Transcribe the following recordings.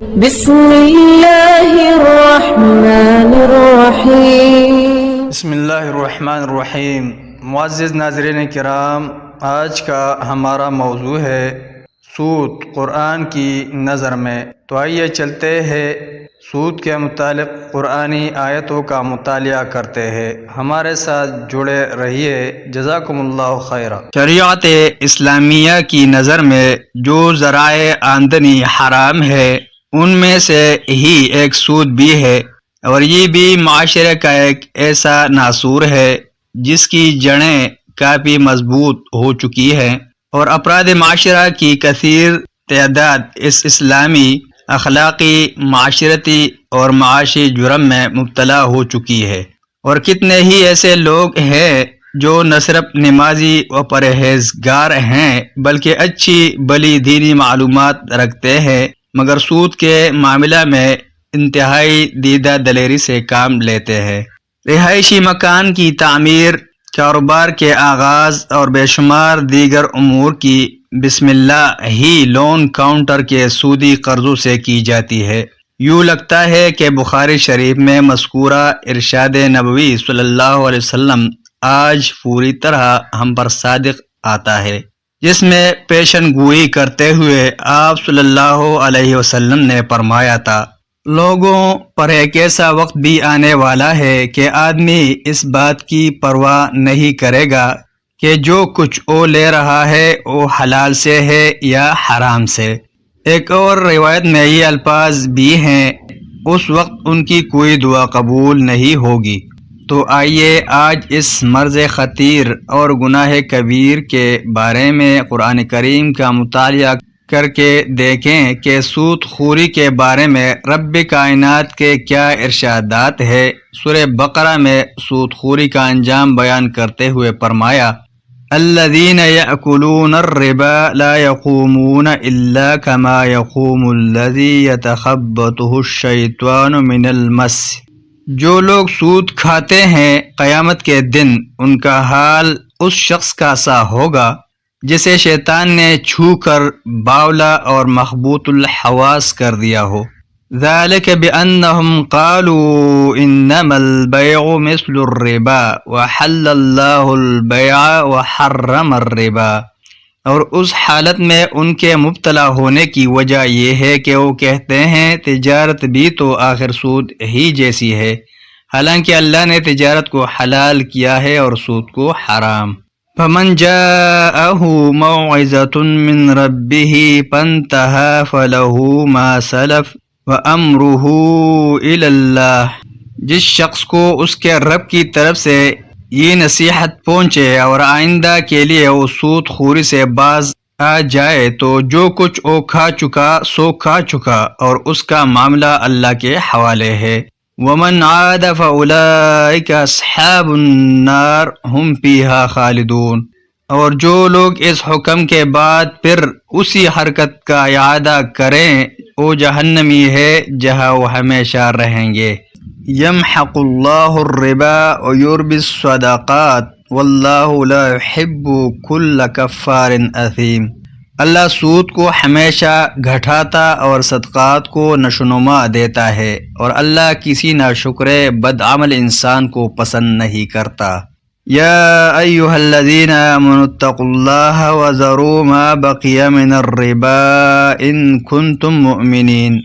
بسم اللہ الرحمن الرحیم۔ بسم اللہ الرحمن الرحیم۔ معزز ناظرین کرام، آج کا ہمارا موضوع ہے سود قرآن کی نظر میں۔ تو آئیے چلتے ہیں سود کے متعلق قرآنی آیتوں کا مطالعہ کرتے ہیں۔ ہمارے ساتھ جڑے رہیے، جزاکم اللہ خیرا۔ شریعت اسلامیہ کی نظر میں جو ذرائع آمدنی حرام ہے ان میں سے ہی ایک سود بھی ہے، اور یہ بھی معاشرے کا ایک ایسا ناسور ہے جس کی جڑیں کافی مضبوط ہو چکی ہیں، اور افراد معاشرہ کی کثیر تعداد اس اسلامی، اخلاقی، معاشرتی اور معاشی جرم میں مبتلا ہو چکی ہے۔ اور کتنے ہی ایسے لوگ ہیں جو نہ صرف نمازی و پرہیزگار ہیں بلکہ اچھی بلی دینی معلومات رکھتے ہیں، مگر سود کے معاملہ میں انتہائی دیدہ دلیری سے کام لیتے ہیں۔ رہائشی مکان کی تعمیر، کاروبار کے آغاز اور بے شمار دیگر امور کی بسم اللہ ہی لون کاؤنٹر کے سودی قرضوں سے کی جاتی ہے۔ یوں لگتا ہے کہ بخاری شریف میں مذکورہ ارشاد نبوی صلی اللہ علیہ وسلم آج پوری طرح ہم پر صادق آتا ہے، جس میں پیشن گوئی کرتے ہوئے آپ صلی اللہ علیہ وسلم نے فرمایا تھا، لوگوں پر ایک ایسا وقت بھی آنے والا ہے کہ آدمی اس بات کی پرواہ نہیں کرے گا کہ جو کچھ وہ لے رہا ہے وہ حلال سے ہے یا حرام سے۔ ایک اور روایت میں یہ الفاظ بھی ہیں، اس وقت ان کی کوئی دعا قبول نہیں ہوگی۔ تو آئیے آج اس مرض خطیر اور گناہ کبیر کے بارے میں قرآن کریم کا مطالعہ کر کے دیکھیں کہ سود خوری کے بارے میں رب کائنات کے کیا ارشادات ہے۔ سورہ بقرہ میں سود خوری کا انجام بیان کرتے ہوئے فرمایا، الذین یأکلون الربا لا یقومون الا کما یقوم الذی یتخبطہ الشیطان من المس۔ جو لوگ سود کھاتے ہیں قیامت کے دن ان کا حال اس شخص کا سا ہوگا جسے شیطان نے چھو کر باولا اور مخبوط الحواس کر دیا ہو۔ ذالک بأنہم قالوا انما البیع مثل الربا وحل اللہ البیع وحرم الربا۔ اور اس حالت میں ان کے مبتلا ہونے کی وجہ یہ ہے کہ وہ کہتے ہیں تجارت بھی تو آخر سود ہی جیسی ہے، حالانکہ اللہ نے تجارت کو حلال کیا ہے اور سود کو حرام۔ فمن جاءہ موعظۃ من ربہ فانتہی فلہ ما سلف وامرہ الی اللہ۔ جس شخص کو اس کے رب کی طرف سے یہ نصیحت پہنچے اور آئندہ کے لیے وہ سود خوری سے باز آ جائے تو جو کچھ وہ کھا چکا سو کھا چکا اور اس کا معاملہ اللہ کے حوالے ہے۔ ومن عاد فاولئک اصحاب النار ہم فیہا خالدون۔ اور جو لوگ اس حکم کے بعد پھر اسی حرکت کا اعادہ کریں وہ جہنمی ہے جہاں وہ ہمیشہ رہیں گے۔ یمحق اللہ الربا ویربی الصدقات واللہ لا يحب کل کفار اثیم۔ اللہ سود کو ہمیشہ گھٹاتا اور صدقات کو نشوونما دیتا ہے، اور اللہ کسی ناشکر بدعمل انسان کو پسند نہیں کرتا۔ یا ایھا الذین آمنوا اتقوا اللہ وذروا ما بقی من الربا ان کنتم مؤمنین۔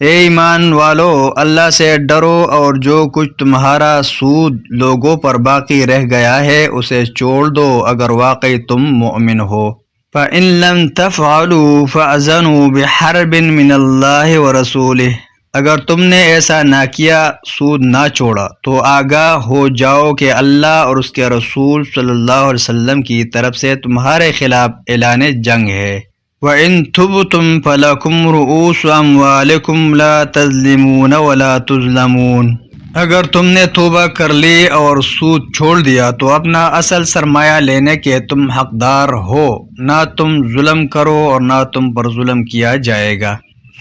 اے ایمان والو، اللہ سے ڈرو اور جو کچھ تمہارا سود لوگوں پر باقی رہ گیا ہے اسے چھوڑ دو اگر واقعی تم مومن ہو۔ فَإِن لَّمْ تَفْعَلُوا فَأْذَنُوا بِحَرْبٍ مِّنَ اللَّهِ وَرَسُولِهِ۔ اگر تم نے ایسا نہ کیا، سود نہ چھوڑا، تو آگاہ ہو جاؤ کہ اللہ اور اس کے رسول صلی اللہ علیہ وسلم کی طرف سے تمہارے خلاف اعلان جنگ ہے۔ وَإِن تُبْتُمْ فَلَكُمْ رُءُوسُ أَمْوَالِكُمْ لَا تَظْلِمُونَ وَلَا تُظْلَمُونَ۔ اگر تم نے توبہ کر لی اور سود چھوڑ دیا تو اپنا اصل سرمایہ لینے کے تم حقدار ہو، نہ تم ظلم کرو اور نہ تم پر ظلم کیا جائے گا۔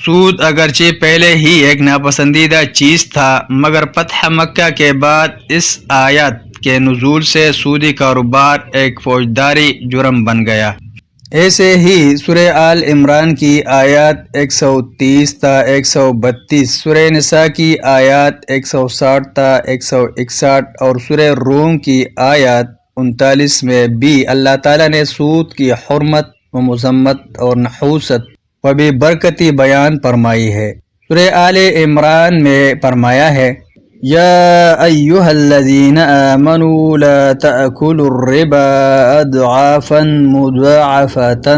سود اگرچہ پہلے ہی ایک ناپسندیدہ چیز تھا، مگر فتح مکہ کے بعد اس آیت کے نزول سے سودی کاروبار ایک فوجداری جرم بن گیا۔ ایسے ہی سورہ آل عمران کی آیات 130 تا 132، سورہ نساء کی آیات 160 تا 161 اور سورہ روم کی آیات 39 میں بھی اللہ تعالیٰ نے سود کی حرمت و مذمت اور نحوست و بے برکتی بیان فرمائی ہے۔ سورہ آل عمران میں فرمایا ہے، یا ایہا الذین آمنوا لا تأکلوا الربا اضعافا مضاعفة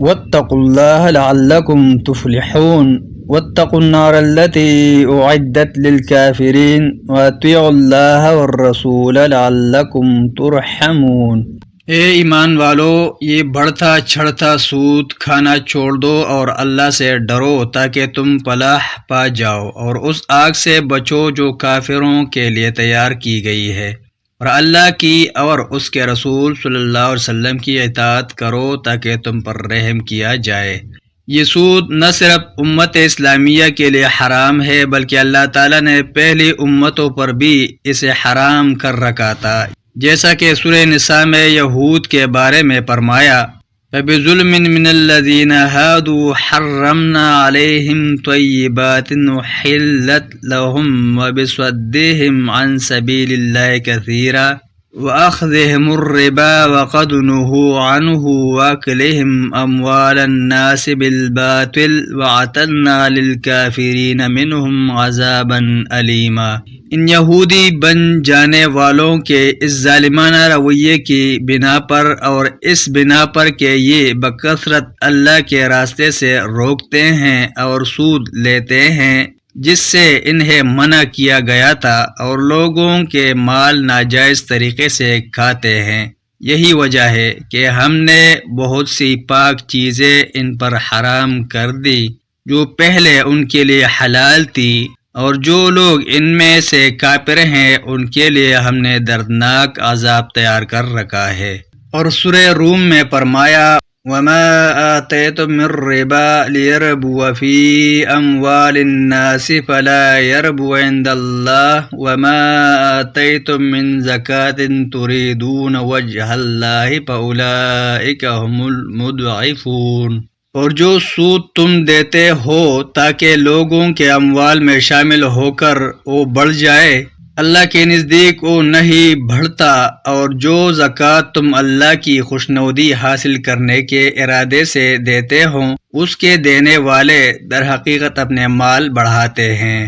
واتقوا اللہ لعلکم تفلحون واتقوا النار التي اعدت للكافرین واطیعوا اللہ والرسول لعلکم ترحمون۔ اے ایمان والو، یہ بڑھتا چھڑتا سود کھانا چھوڑ دو اور اللہ سے ڈرو تاکہ تم فلاح پا جاؤ، اور اس آگ سے بچو جو کافروں کے لیے تیار کی گئی ہے، اور اللہ کی اور اس کے رسول صلی اللہ علیہ وسلم کی اطاعت کرو تاکہ تم پر رحم کیا جائے۔ یہ سود نہ صرف امت اسلامیہ کے لیے حرام ہے بلکہ اللہ تعالیٰ نے پہلی امتوں پر بھی اسے حرام کر رکھا تھا، جیسا کہ سورہ نساء میں یہود کے بارے میں فرمایا، فَبِظُلْمٍ مِّنَ الَّذِينَ هَادُوا حَرَّمْنَا عَلَيْهِمْ طَيِّبَاتٍ أُحِلَّتْ لَهُمْ وَبِصَدِّهِمْ عَن سَبِيلِ اللَّهِ كَثِيرًا وَأَخْذِهِمُ الرِّبَا وَقَدْ نُهُوا عَنْهُ وَأَكْلِهِمْ أَمْوَالَ النَّاسِ بِالْبَاطِلِ وَأَعْتَدْنَا لِلْكَافِرِينَ مِنْهُمْ عَذَابًا أَلِيمًا۔ ان یہودی بن جانے والوں کے اس ظالمانہ رویے کی بنا پر اور اس بنا پر کہ یہ بکثرت اللہ کے راستے سے روکتے ہیں اور سود لیتے ہیں جس سے انہیں منع کیا گیا تھا، اور لوگوں کے مال ناجائز طریقے سے کھاتے ہیں، یہی وجہ ہے کہ ہم نے بہت سی پاک چیزیں ان پر حرام کر دی جو پہلے ان کے لیے حلال تھی، اور جو لوگ ان میں سے کافر ہیں ان کے لیے ہم نے دردناک عذاب تیار کر رکھا ہے۔ اور سورہ روم میں فرمایا، وَمَا آتَيْتُم مِّن رِّبًا لِيَرْبُوَ فِي أَمْوَالِ النَّاسِ فَلَا يَرْبُو عِندَ اللَّهِ وَمَا آتَيْتُم مِّن زَكَاةٍ تُرِيدُونَ وَجْهَ اللَّهِ فَأُولَٰئِكَ هُمُ الْمُضْعِفُونَ۔ اور جو سود تم دیتے ہو تاکہ لوگوں کے اموال میں شامل ہو کر وہ بڑھ جائے، اللہ کے نزدیک وہ نہیں بڑھتا، اور جو زکوٰۃ تم اللہ کی خوشنودی حاصل کرنے کے ارادے سے دیتے ہو اس کے دینے والے در حقیقت اپنے مال بڑھاتے ہیں۔